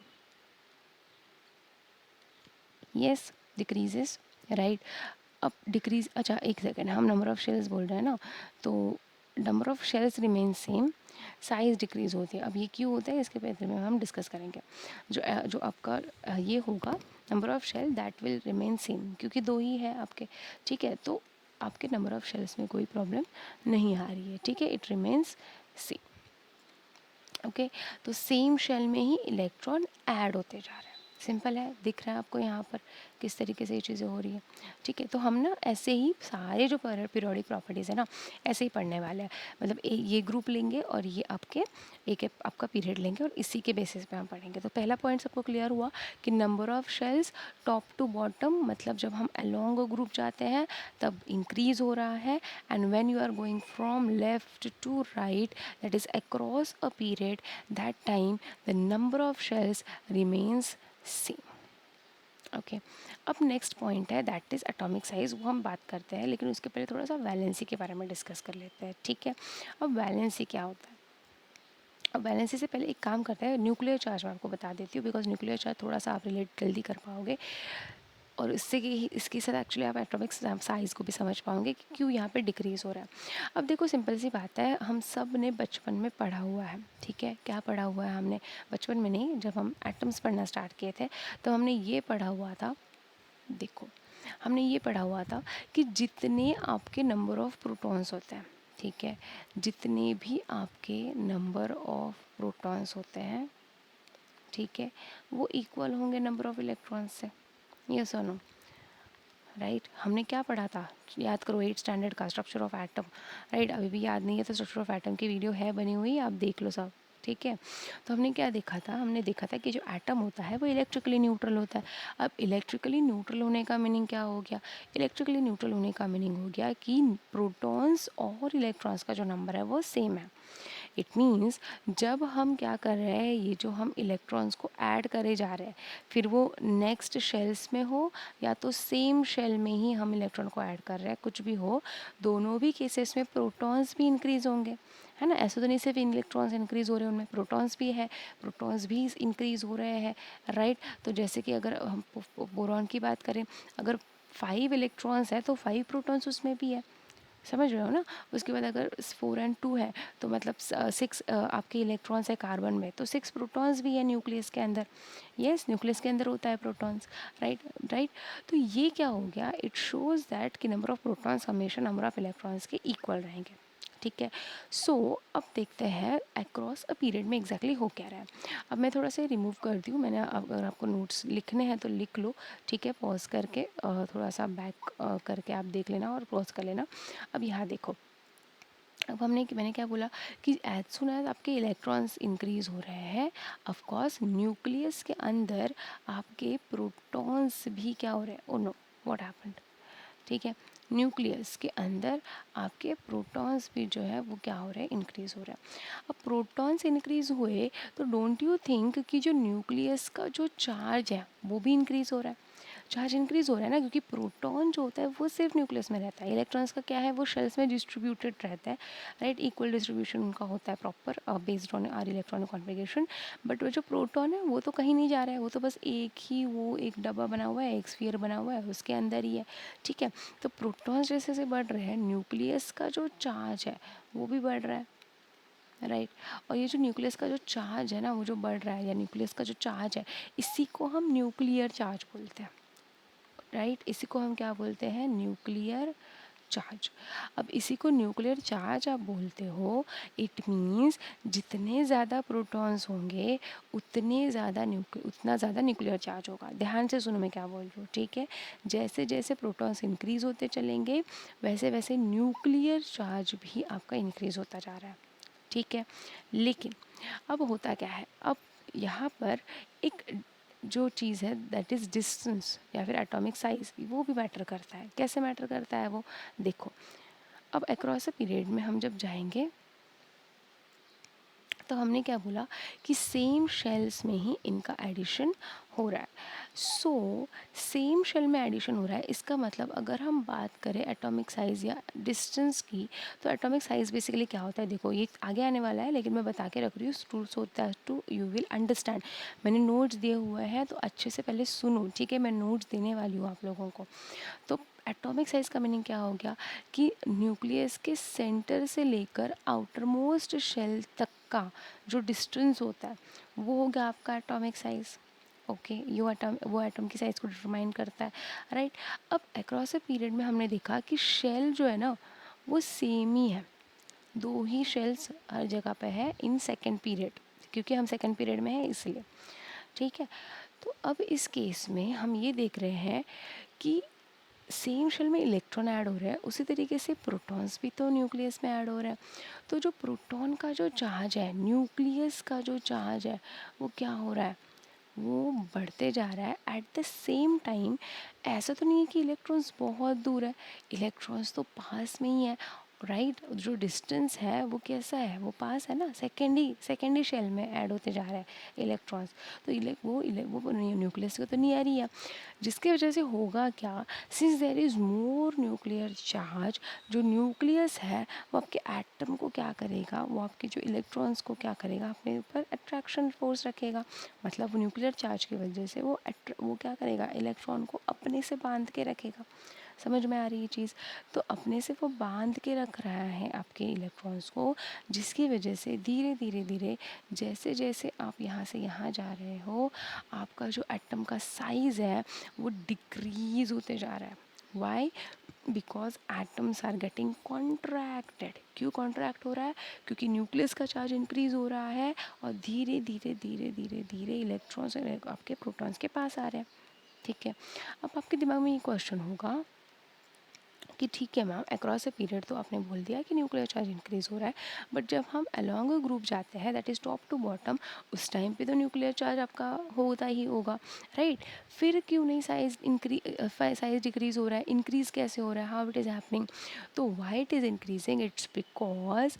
Yes, decreases, right. अब डिक्रीज, अच्छा एक सेकेंड, हम नंबर ऑफ शेल्स बोल रहे हैं ना, तो number of shells remain same, size decrease होती है। अब ये क्यों होता है इसके बारे में हम डिस्कस करेंगे। जो आपका ये होगा number of shell that will remain same, क्योंकि दो ही है आपके, ठीक है, तो आपके नंबर ऑफ शेल्स में कोई प्रॉब्लम नहीं आ रही है, ठीक है, इट रिमेन्स सेम। ओके, तो सेम शेल में ही इलेक्ट्रॉन ऐड होते जा रहे हैं। सिंपल है, दिख रहा है आपको यहाँ पर किस तरीके से ये चीज़ें हो रही है, ठीक है। तो हम ना ऐसे ही सारे जो पीरियोडिक प्रॉपर्टीज़ है ना, ऐसे ही पढ़ने वाले हैं, मतलब ये ग्रुप लेंगे और ये आपके एक आपका पीरियड लेंगे और इसी के बेसिस पे हम पढ़ेंगे। तो पहला पॉइंट सबको क्लियर हुआ कि number of shells top to bottom, मतलब जब हम अलोंग अ ग्रुप जाते हैं तब इंक्रीज हो रहा है, and when you are going from left to right, that is across a period, that time the number of shells remains same. Okay, अब नेक्स्ट पॉइंट है दैट इज़ एटॉमिक साइज, वो हम बात करते हैं, लेकिन उसके पहले थोड़ा सा वैलेंसी के बारे में डिस्कस कर लेते हैं, ठीक है। अब वैलेंसी क्या होता है? अब वैलेंसी से पहले एक काम करते हैं, न्यूक्लियर चार्ज मैं आपको बता देती हूँ, बिकॉज न्यूक्लियर चार्ज थोड़ा सा आप रिलेट जल्दी कर पाओगे, और इससे कि इसके साथ एक्चुअली आप एटॉमिक साइज़ को भी समझ पाओगे कि क्यों यहाँ पे डिक्रीज़ हो रहा है। अब देखो सिंपल सी बात है, हम सब ने बचपन में पढ़ा हुआ है, ठीक है, क्या पढ़ा हुआ है हमने? बचपन में नहीं, जब हम एटम्स पढ़ना स्टार्ट किए थे तो हमने ये पढ़ा हुआ था, देखो हमने ये पढ़ा हुआ था कि जितने आपके नंबर ऑफ प्रोटॉन्स होते हैं, ठीक है, जितने भी आपके नंबर ऑफ प्रोटॉन्स होते हैं, ठीक है, वो इक्वल होंगे नंबर ऑफ इलेक्ट्रॉन्स से। ये सुनो, राइट, हमने क्या पढ़ा था? याद करो 8 स्टैंडर्ड का स्ट्रक्चर ऑफ एटम, राइट। अभी भी याद नहीं है तो स्ट्रक्चर ऑफ एटम की वीडियो है बनी हुई, आप देख लो सब, ठीक है। तो हमने क्या देखा था? हमने देखा था कि जो एटम होता है वो इलेक्ट्रिकली न्यूट्रल होता है। अब इलेक्ट्रिकली न्यूट्रल होने का मीनिंग क्या हो गया? इलेक्ट्रिकली न्यूट्रल होने का मीनिंग हो गया कि प्रोटॉन्स और इलेक्ट्रॉन्स का जो नंबर है वो सेम है। इट मीन्स जब हम क्या कर रहे हैं, ये जो हम इलेक्ट्रॉन्स को ऐड करे जा रहे हैं, फिर वो नेक्स्ट शेल्स में हो या तो सेम शेल में ही हम इलेक्ट्रॉन को ऐड कर रहे हैं, कुछ भी हो, दोनों भी केसेस में प्रोटॉन्स भी इंक्रीज होंगे, है ना। ऐसा तो नहीं सिर्फ इलेक्ट्रॉन्स इंक्रीज हो रहे हैं, उनमें प्रोटॉन्स भी है, प्रोटॉन्स भी इंक्रीज हो रहे हैं, राइट। तो जैसे कि अगर हम बोरॉन की बात करें, अगर 5 इलेक्ट्रॉन्स है तो 5 प्रोटॉन्स उसमें भी है, समझ रहे हो ना। उसके बाद अगर 4 एंड 2 है तो मतलब 6 आपके इलेक्ट्रॉन्स है कार्बन में, तो 6 प्रोटॉन्स भी है न्यूक्लियस के अंदर। यस, न्यूक्लियस के अंदर होता है प्रोटॉन्स, राइट, राइट। तो ये क्या हो गया? इट शोज़ दैट कि नंबर ऑफ प्रोटॉन्स हमेशा नंबर ऑफ इलेक्ट्रॉन्स के इक्वल रहेंगे, ठीक है। सो अब देखते हैं अक्रॉस अ पीरियड में एग्जैक्टली हो क्या रहा है। अब मैं थोड़ा सा रिमूव कर दी हूँ मैंने, अगर आपको नोट्स लिखने हैं तो लिख लो, ठीक है, पॉज करके थोड़ा सा बैक करके आप देख लेना और पॉज कर लेना। अब यहाँ देखो, अब मैंने क्या बोला कि एज सुन एज आपके इलेक्ट्रॉन्स इंक्रीज हो रहे हैं, ऑफ कोर्स न्यूक्लियस के अंदर आपके प्रोटॉन्स भी क्या हो रहे हैं? ओ नो, व्हाट हैपेंड, ठीक है। न्यूक्लियस के अंदर आपके प्रोटॉन्स भी जो है वो क्या हो रहा है, इंक्रीज़ हो रहा है। अब प्रोटॉन्स इंक्रीज़ हुए तो डोंट यू थिंक कि जो न्यूक्लियस का जो चार्ज है वो भी इंक्रीज़ हो रहा है। चार्ज इंक्रीज़ हो रहा है ना, क्योंकि प्रोटॉन जो होता है वो सिर्फ न्यूक्लियस में रहता है, इलेक्ट्रॉन्स का क्या है, वो शेल्स में डिस्ट्रीब्यूटेड रहता है, राइट। इक्वल डिस्ट्रीब्यूशन उनका होता है proper based on our electronic configuration. But वो जो प्रोटॉन है वो तो कहीं नहीं जा रहा है, वो तो बस एक ही वो एक डब्बा बना हुआ है, एक स्फीयर बना हुआ है, उसके अंदर ही है, ठीक है। तो प्रोटॉन्स जैसे जैसे बढ़ रहे हैं, न्यूक्लियस का जो चार्ज है वो भी बढ़ रहा है, राइट। और ये जो न्यूक्लियस का जो चार्ज है ना, वो जो बढ़ रहा है, या न्यूक्लियस का जो चार्ज है, इसी को हम न्यूक्लियर चार्ज बोलते हैं, राइट। इसी को हम क्या बोलते हैं, न्यूक्लियर चार्ज। अब इसी को न्यूक्लियर चार्ज आप बोलते हो, इट मीन्स जितने ज़्यादा प्रोटॉन्स होंगे उतना ज़्यादा न्यूक्लियर चार्ज होगा। ध्यान से सुनो मैं क्या बोल रही हूँ, ठीक है। जैसे जैसे प्रोटॉन्स इंक्रीज़ होते चलेंगे वैसे वैसे न्यूक्लियर चार्ज भी आपका इंक्रीज़ होता जा रहा है, ठीक है। लेकिन अब होता क्या है, अब यहाँ पर एक जो चीज़ है दैट इज़ डिस्टेंस या फिर एटॉमिक साइज, वो भी मैटर करता है। कैसे मैटर करता है वो, देखो। अब अक्रॉस अ पीरियड में हम जब जाएंगे तो हमने क्या बोला कि सेम शेल्स में ही इनका एडिशन हो रहा है। सो सेम शेल में एडिशन हो रहा है, इसका मतलब अगर हम बात करें एटॉमिक साइज़ या डिस्टेंस की, तो एटॉमिक साइज़ बेसिकली क्या होता है, देखो ये आगे आने वाला है लेकिन मैं बता के रख रही हूँ to so that to you will understand. मैंने नोट्स दिए हुए हैं तो अच्छे से पहले सुनो, ठीक है। मैं नोट्स देने वाली हूँ आप लोगों को। तो एटॉमिक साइज़ का मीनिंग क्या हो गया कि न्यूक्लियस के सेंटर से लेकर आउटर मोस्ट शेल तक का जो डिस्टेंस होता है वो हो गया आपका एटॉमिक साइज़, ओके। वो एटम की साइज़ को डिटरमाइन करता है, राइट। अब अक्रॉस अ पीरियड में हमने देखा कि शेल जो है ना वो सेम ही है, दो ही शेल्स हर जगह पे है इन सेकेंड पीरियड, क्योंकि हम सेकेंड पीरियड में हैं इसलिए, ठीक है। तो अब इस केस में हम ये देख रहे हैं कि सेम शेल में इलेक्ट्रॉन ऐड हो रहा है, उसी तरीके से प्रोटॉन्स भी तो न्यूक्लियस में ऐड हो रहा है। तो जो प्रोटॉन का जो चार्ज है, न्यूक्लियस का जो चार्ज है, वो क्या हो रहा है, वो बढ़ते जा रहा है। एट द सेम टाइम ऐसा तो नहीं है कि इलेक्ट्रॉन्स बहुत दूर है, इलेक्ट्रॉन्स तो पास में ही है, राइट। जो डिस्टेंस है वो कैसा है, वो पास है ना, सेकेंड ही शेल में ऐड होते जा रहा है इलेक्ट्रॉन्स। तो वो न्यूक्लियस को तो नहीं आ रही है, जिसकी वजह से होगा क्या, since there is more nuclear charge, जो न्यूक्लियस है वो आपके एटम को क्या करेगा, वो आपके जो इलेक्ट्रॉन्स को क्या करेगा, अपने ऊपर अट्रैक्शन फोर्स रखेगा। मतलब न्यूक्लियर चार्ज की वजह से वो क्या करेगा, इलेक्ट्रॉन को अपने से बांध के रखेगा। समझ में आ रही है चीज़। तो अपने से वो बांध के रख रहा है आपके इलेक्ट्रॉन्स को, जिसकी वजह से धीरे धीरे धीरे जैसे जैसे आप यहाँ से यहाँ जा रहे हो, आपका जो एटम का साइज़ है वो डिक्रीज़ होते जा रहा है। Why, because atoms are getting contracted. क्यों कॉन्ट्रैक्ट हो रहा है, क्योंकि न्यूक्लियस का चार्ज इंक्रीज हो रहा है और धीरे धीरे धीरे धीरे धीरे इलेक्ट्रॉन्स आपके प्रोटॉन्स के पास आ रहे हैं, ठीक है। अब आपके दिमाग में ये क्वेश्चन होगा कि ठीक है मैम, अक्रॉस अ पीरियड तो आपने बोल दिया कि न्यूक्लियर चार्ज इंक्रीज हो रहा है, बट जब हम अलॉन्ग अ ग्रुप जाते हैं that is top to bottom, उस टाइम पे तो न्यूक्लियर चार्ज आपका होता ही होगा, राइट। फिर क्यों नहीं साइज डिक्रीज हो रहा है, इंक्रीज कैसे हो रहा है, हाउ इट इज़ हैपनिंग। तो why it is increasing, it's because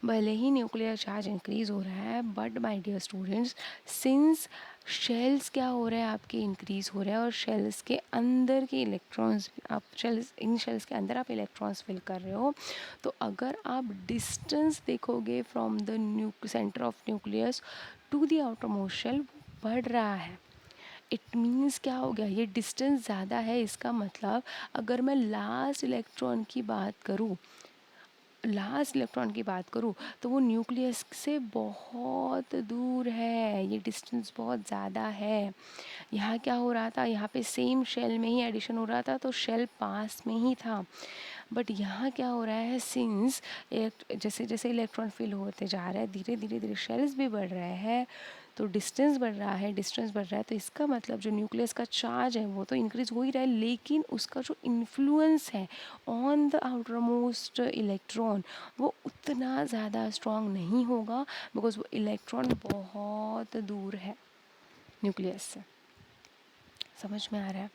भले ही न्यूक्लियर चार्ज इंक्रीज हो रहा है, but my dear students, since shells क्या हो रहा है आपके, इंक्रीज हो रहा है, और शेल्स के अंदर के इलेक्ट्रॉन्स आप इन शेल्स के अंदर आप इलेक्ट्रॉन्स फिल कर रहे हो, तो अगर आप डिस्टेंस देखोगे from the centre of nucleus to the outer most shell, बढ़ रहा है। इट मीन्स क्या हो गया, ये डिस्टेंस ज़्यादा है, इसका मतलब अगर मैं लास्ट इलेक्ट्रॉन की बात करूँ तो वो न्यूक्लियस से बहुत दूर है, ये डिस्टेंस बहुत ज़्यादा है। यहाँ क्या हो रहा था, यहाँ पे सेम शेल में ही एडिशन हो रहा था, तो शेल पास में ही था। बट यहाँ क्या हो रहा है, सिंस जैसे जैसे इलेक्ट्रॉन फिल होते जा रहा है, धीरे धीरे धीरे शेल्स भी बढ़ रहे हैं, तो डिस्टेंस बढ़ रहा है, तो इसका मतलब जो न्यूक्लियस का चार्ज है वो तो इंक्रीज हो ही रहा है, लेकिन उसका जो इन्फ्लुएंस है on the outer most electron वो उतना ज़्यादा स्ट्रॉन्ग नहीं होगा, बिकॉज वो इलेक्ट्रॉन बहुत दूर है न्यूक्लियस से। समझ में आ रहा है।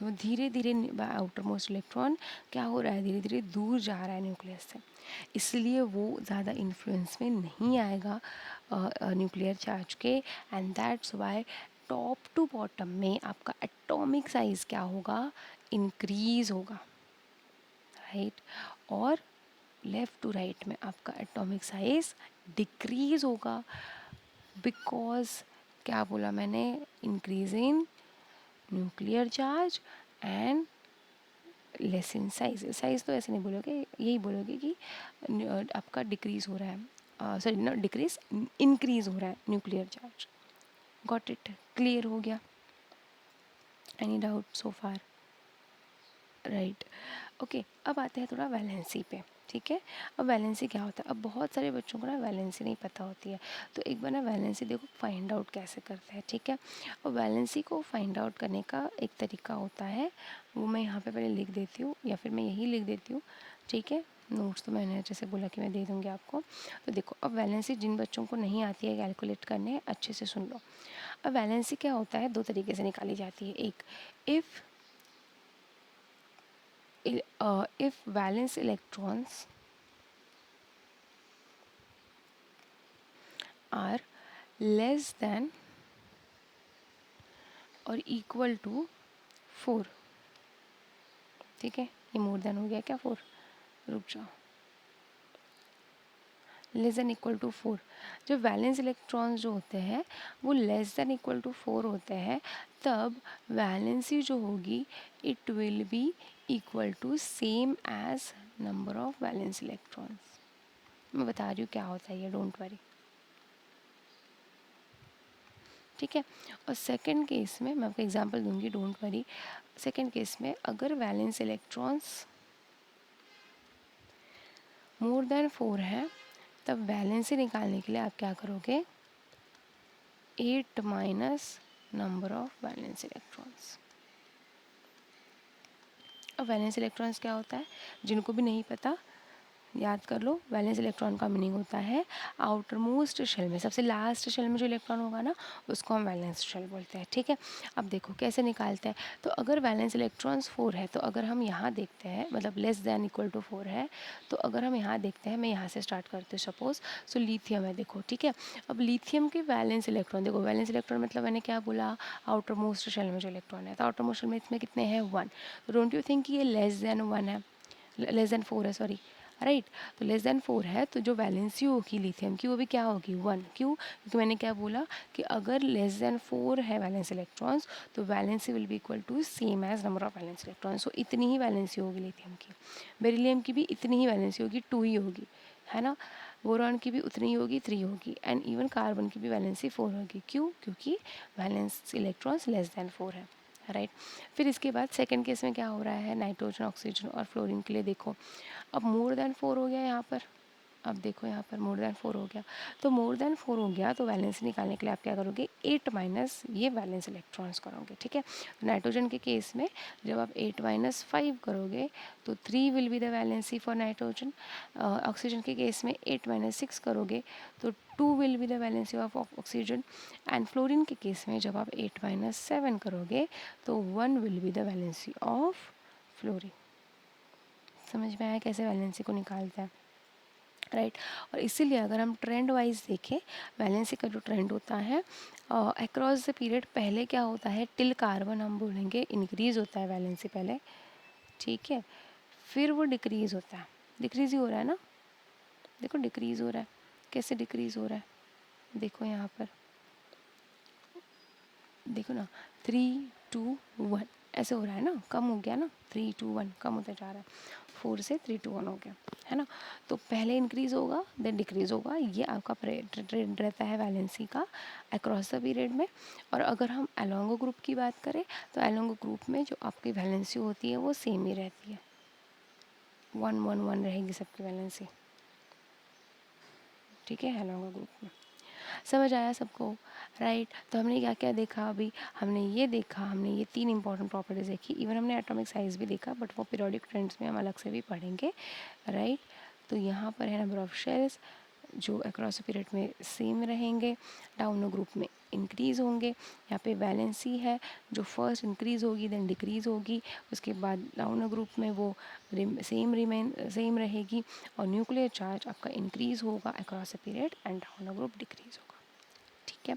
वो धीरे धीरे आउटर मोस्ट इलेक्ट्रॉन क्या हो रहा है, धीरे धीरे दूर जा रहा है न्यूक्लियस से, इसलिए वो ज़्यादा इन्फ्लुएंस में नहीं आएगा न्यूक्लियर चार्ज के। And that's why top to bottom में आपका एटॉमिक साइज क्या होगा, इंक्रीज होगा, राइट। और लेफ़्ट टू राइट में आपका एटॉमिक साइज डिक्रीज होगा, बिकॉज क्या बोला मैंने, increase in nuclear charge and less in size. Size तो ऐसे नहीं बोलोगे, यही बोलोगे कि आपका डिक्रीज हो रहा है, सॉरी नॉट डिक्रीज, इंक्रीज हो रहा है nuclear charge. Got it, clear हो गया? Any doubt so far? Right, okay. अब आते हैं थोड़ा वैलेंसी पे, ठीक है। अब वैलेंसी क्या होता है, अब बहुत सारे बच्चों को ना वैलेंसी नहीं पता होती है, तो एक बार ना वैलेंसी देखो फाइंड आउट कैसे करते हैं, ठीक है। और वैलेंसी को फाइंड आउट करने का एक तरीका होता है, वो मैं यहाँ पे पहले लिख देती हूँ, या फिर मैं यही लिख देती हूँ, ठीक है। नोट्स तो मैंने जैसे बोला कि मैं दे दूँगी आपको। तो देखो, अब वैलेंसी जिन बच्चों को नहीं आती है कैलकुलेट करने, अच्छे से सुन लो। अब वैलेंसी क्या होता है, दो तरीके से निकाली जाती है। एक, if if valence electrons are less than और इक्वल टू 4, ठीक है। ये मोर देन हो गया क्या 4, रुक जाओ, लेस देन इक्वल टू 4। जब वैलेंस इलेक्ट्रॉन्स जो होते हैं वो लेस देन इक्वल टू 4 होते हैं, तब वैलेंसी जो होगी it will be equal to same as number of valence electrons. मैं बता रही हूँ क्या होता है ये, डोंट वरी, ठीक है। और सेकंड केस में मैं आपको एग्जांपल दूंगी, डोंट वरी। सेकंड केस में अगर वैलेंस इलेक्ट्रॉन्स मोर देन 4 है, तब वैलेंसी निकालने के लिए आप क्या करोगे, 8 minus number of valence electrons. अब वैलेंस इलेक्ट्रॉन्स क्या होता है, जिनको भी नहीं पता याद कर लो। वैलेंस इलेक्ट्रॉन का मीनिंग होता है आउटर मोस्ट शेल में, सबसे लास्ट शेल में जो इलेक्ट्रॉन होगा ना, उसको हम वैलेंस शेल बोलते हैं, ठीक है। अब देखो कैसे निकालते हैं। तो अगर वैलेंस इलेक्ट्रॉन्स 4 है, तो अगर हम यहाँ देखते हैं, मतलब लेस देन इक्वल टू 4 है, तो अगर हम यहाँ देखते हैं, मैं यहाँ से स्टार्ट करती हूँ सपोज। सो लिथियम है, देखो, ठीक है। अब लिथियम के वैलेंस इलेक्ट्रॉन देखो, वैलेंस इलेक्ट्रॉन मतलब मैंने क्या बोला, आउटर मोस्ट शेल में जो इलेक्ट्रॉन है, तो आउटर मोस्ट शेल में इसमें कितने हैं, 1। तो डोंट यू थिंक ये लेस देन 1 है, लेस देन 4 है, सॉरी, राइट। तो लेस देन 4 है, तो जो वैलेंसी होगी लिथियम की वो भी क्या होगी, 1। क्यों, क्योंकि मैंने क्या बोला कि अगर लेस देन 4 है वैलेंस इलेक्ट्रॉन्स, तो valency will be equal to same as number of valence electrons. So इतनी ही वैलेंसी होगी लिथियम की। बेरिलियम की भी इतनी ही वैलेंसी होगी, 2 ही होगी, है ना। बोरॉन की भी उतनी ही होगी, 3 होगी। एंड इवन कार्बन की भी वैलेंसी 4 होगी। क्यों, क्योंकि वैलेंस इलेक्ट्रॉन्स लेस देन 4 है, राइट। फिर इसके बाद सेकेंड केस में क्या हो रहा है, नाइट्रोजन, ऑक्सीजन और फ्लोरीन के लिए देखो, अब मोर देन 4 हो गया यहाँ पर। अब देखो यहाँ पर मोर देन 4 हो गया, तो मोर देन 4 हो गया, तो वैलेंसी निकालने के लिए आप क्या करोगे, 8 माइनस ये वैलेंस इलेक्ट्रॉन्स करोगे, ठीक है। तो नाइट्रोजन के केस में जब आप 8 माइनस 5 करोगे, तो 3 will be the valency for nitrogen. Oxygen के केस में 8 माइनस 6 करोगे, तो 2 will be the valency of oxygen. And fluorine के केस में जब आप 8 माइनस 7 करोगे, तो 1 will be the valency of fluorine. समझ में आया कैसे वैलेंसी को निकालते हैं, राइट। और इसीलिए अगर हम ट्रेंड वाइज देखें, वैलेंसी का जो ट्रेंड होता है अक्रॉस द पीरियड, पहले क्या होता है, टिल कार्बन हम बोलेंगे इंक्रीज होता है वैलेंसी पहले, ठीक है। फिर वो डिक्रीज होता है, डिक्रीज ही हो रहा है ना, देखो डिक्रीज हो रहा है, कैसे डिक्रीज हो रहा है, देखो यहाँ पर, देखो ना, 3 2 1 ऐसे हो रहा है ना, कम हो गया ना, 3 2 1 कम होता जा रहा है, 4 से 3 2 1 हो गया, है ना। तो पहले इंक्रीज होगा देन डिक्रीज होगा, ये आपका ट्रेंड रहता है वैलेंसी का अक्रॉस द पीरियड में। और अगर हम एलोंगो ग्रुप की बात करें, तो एलोंगो ग्रुप में जो आपकी वैलेंसी होती है वो सेम ही रहती है, 1 1 1 रहेगी सबकी वैलेंसी, ठीक है, एलोंगो ग्रुप में। समझ आया सबको, राइट। तो हमने क्या क्या देखा अभी, हमने ये देखा, हमने ये 3 इंपॉर्टेंट प्रॉपर्टीज़ देखी, इवन हमने एटॉमिक साइज भी देखा, बट वो पीरियोडिक ट्रेंड्स में हम अलग से भी पढ़ेंगे, राइट। तो यहाँ पर है नंबर ऑफ शेल्स, जो अक्रॉस पीरियड में सेम रहेंगे, डाउन ग्रुप में इंक्रीज़ होंगे। यहाँ पे वैलेंसी है, जो फर्स्ट इंक्रीज़ होगी देन डिक्रीज़ होगी, उसके बाद डाउन ग्रुप में वो सेम रहेगी, और न्यूक्लियर चार्ज आपका इंक्रीज़ होगा across a period and down group decrease होगा। ठीक है,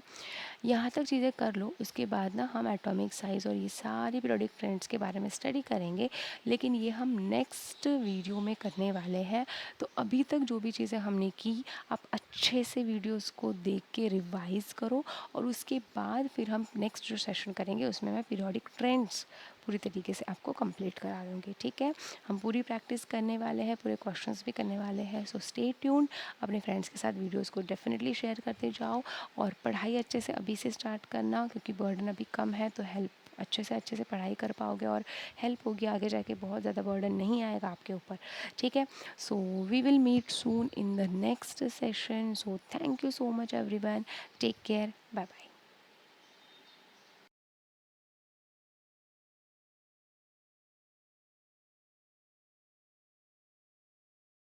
यहाँ तक चीज़ें कर लो, उसके बाद ना हम एटॉमिक साइज़ और ये सारी पीरियोडिक ट्रेंड्स के बारे में स्टडी करेंगे, लेकिन ये हम नेक्स्ट वीडियो में करने वाले हैं। तो अभी तक जो भी चीज़ें हमने की, आप अच्छे से वीडियोस को देख के रिवाइज़ करो, और उसके बाद फिर हम नेक्स्ट जो सेशन करेंगे उसमें मैं पीरियोडिक ट्रेंड्स पूरी तरीके से आपको कंप्लीट करा दूँगी। ठीक है, हम पूरी प्रैक्टिस करने वाले हैं, पूरे क्वेश्चंस भी करने वाले हैं। सो स्टे ट्यून्ड, अपने फ्रेंड्स के साथ वीडियोस को डेफिनेटली शेयर करते जाओ, और पढ़ाई अच्छे से अभी से स्टार्ट करना, क्योंकि बर्डन अभी कम है, तो हेल्प अच्छे से पढ़ाई कर पाओगे और हेल्प होगी, आगे जाके बहुत ज़्यादा बर्डन नहीं आएगा आपके ऊपर। ठीक है, so we will meet soon in the next session. So thank you so much everyone, take care, bye bye.